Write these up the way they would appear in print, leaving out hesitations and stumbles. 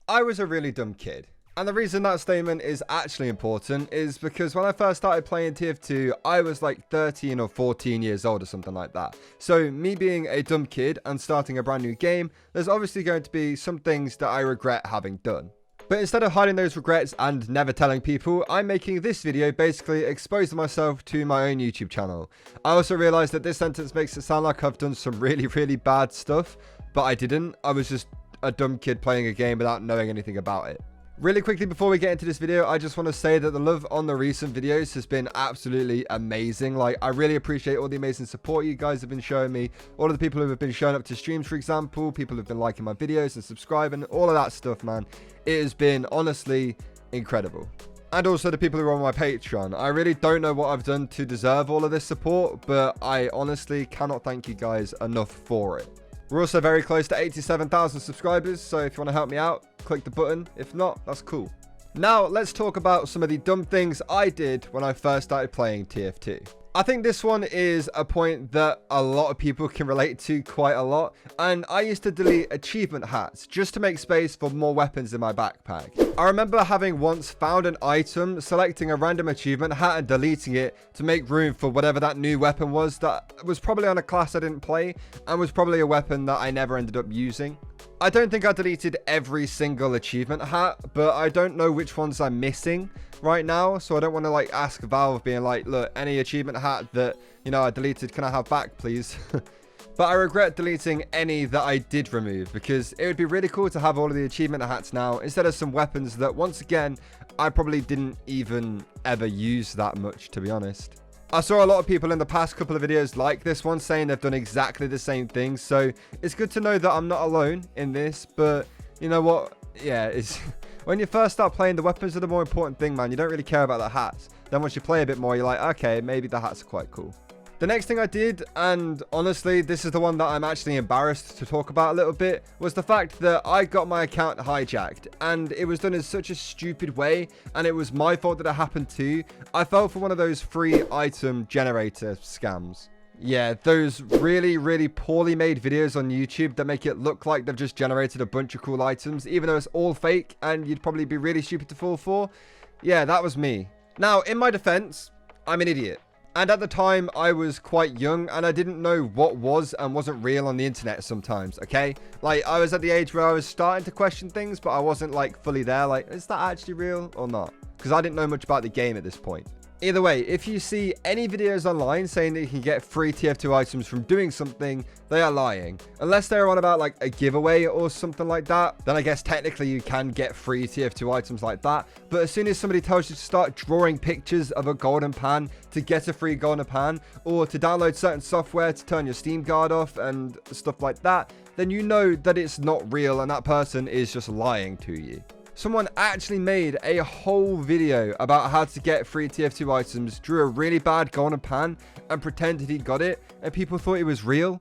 I was a really dumb kid. And the reason that statement is actually important is because when I first started playing TF2, I was like 13 or 14 years old or something like that. So me being a dumb kid and starting a brand new game, there's obviously going to be some things that I regret having done. But instead of hiding those regrets and never telling people, I'm making this video basically exposing myself to my own YouTube channel. I also realized that this sentence makes it sound like I've done some really bad stuff, but I didn't. I was just a dumb kid playing a game without knowing anything about it. Really quickly before we get into this video, I just want to say that the love on the recent videos has been absolutely amazing. Like, I really appreciate all the amazing support you guys have been showing me. All of the people who have been showing up to streams, for example, people who've been liking my videos and subscribing, all of that stuff, man. It has been honestly incredible. And also the people who are on my Patreon. I really don't know what I've done to deserve all of this support, but I honestly cannot thank you guys enough for it. We're also very close to 87,000 subscribers, so if you want to help me out, click the button. If not, that's cool. Now, let's talk about some of the dumb things I did when I first started playing TF2. I think this one is a point that a lot of people can relate to quite a lot, and I used to delete achievement hats just to make space for more weapons in my backpack. I remember having once found an item, selecting a random achievement hat and deleting it to make room for whatever that new weapon was that was probably on a class I didn't play and was probably a weapon that I never ended up using. I don't think I deleted every single achievement hat, but I don't know which ones I'm missing right now, so I don't want to like ask Valve being like, look, any achievement hat that, you know, I deleted, can I have back, please? But I regret deleting any that I did remove, because it would be really cool to have all of the achievement hats now instead of some weapons that, once again, I probably didn't even ever use that much, to be honest. I saw a lot of people in the past couple of videos like this one saying they've done exactly the same thing, so it's good to know that I'm not alone in this. But you know what? Yeah, it's when you first start playing, the weapons are the more important thing, man. You don't really care about the hats. Then once you play a bit more, you're like, okay, maybe the hats are quite cool. The next thing I did, and honestly, this is the one that I'm actually embarrassed to talk about a little bit, was the fact that I got my account hijacked, and it was done in such a stupid way, and it was my fault that it happened too. I fell for one of those free item generator scams. Yeah, those really poorly made videos on YouTube that make it look like they've just generated a bunch of cool items, even though it's all fake, and you'd probably be really stupid to fall for. Yeah, that was me. Now, in my defense, I'm an idiot. And at the time, I was quite young, and I didn't know what was and wasn't real on the internet sometimes, okay? Like, I was at the age where I was starting to question things, but I wasn't, like, fully there. Like, is that actually real or not? Because I didn't know much about the game at this point. Either way, if you see any videos online saying that you can get free TF2 items from doing something, they are lying. Unless they're on about like a giveaway or something like that, then I guess technically you can get free TF2 items like that. But as soon as somebody tells you to start drawing pictures of a golden pan to get a free golden pan, or to download certain software to turn your Steam guard off and stuff like that, then you know that it's not real and that person is just lying to you. Someone actually made a whole video about how to get free TF2 items, drew a really bad golden pan, and pretended he got it, and people thought it was real.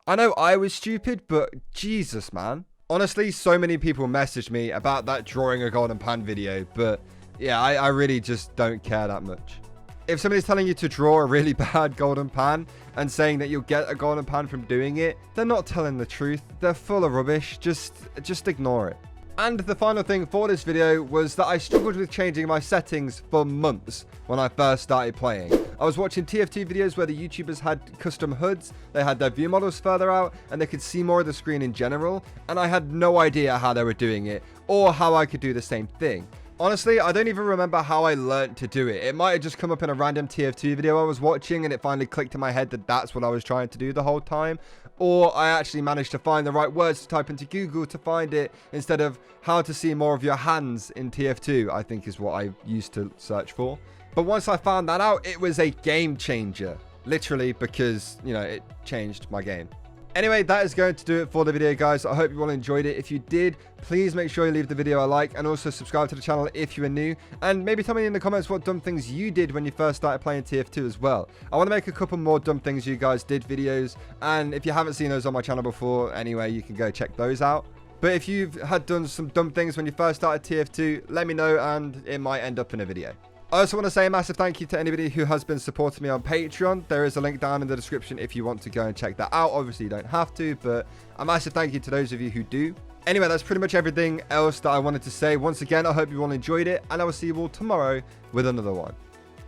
I know I was stupid, but Jesus, man. Honestly, so many people messaged me about that drawing a golden pan video, but yeah, I really just don't care that much. If somebody's telling you to draw a really bad golden pan and saying that you'll get a golden pan from doing it, they're not telling the truth. They're full of rubbish. Just ignore it. And the final thing for this video was that I struggled with changing my settings for months when I first started playing. I was watching TF2 videos where the YouTubers had custom HUDs, they had their view models further out, and they could see more of the screen in general, and I had no idea how they were doing it, or how I could do the same thing. Honestly, I don't even remember how I learned to do it. It might have just come up in a random TF2 video I was watching and it finally clicked in my head that that's what I was trying to do the whole time. Or I actually managed to find the right words to type into Google to find it instead of how to see more of your hands in TF2, I think is what I used to search for. But once I found that out, it was a game changer. Literally, because, you know, it changed my game. Anyway, that is going to do it for the video, guys. I hope you all enjoyed it. If you did, please make sure you leave the video a like and also subscribe to the channel if you are new. And maybe tell me in the comments what dumb things you did when you first started playing TF2 as well. I want to make a couple more dumb things you guys did videos. And if you haven't seen those on my channel before, anyway, you can go check those out. But if you've had done some dumb things when you first started TF2, let me know and it might end up in a video. I also want to say a massive thank you to anybody who has been supporting me on Patreon. There is a link down in the description if you want to go and check that out. Obviously, you don't have to, but a massive thank you to those of you who do. Anyway, that's pretty much everything else that I wanted to say. Once again, I hope you all enjoyed it, and I will see you all tomorrow with another one.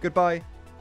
Goodbye.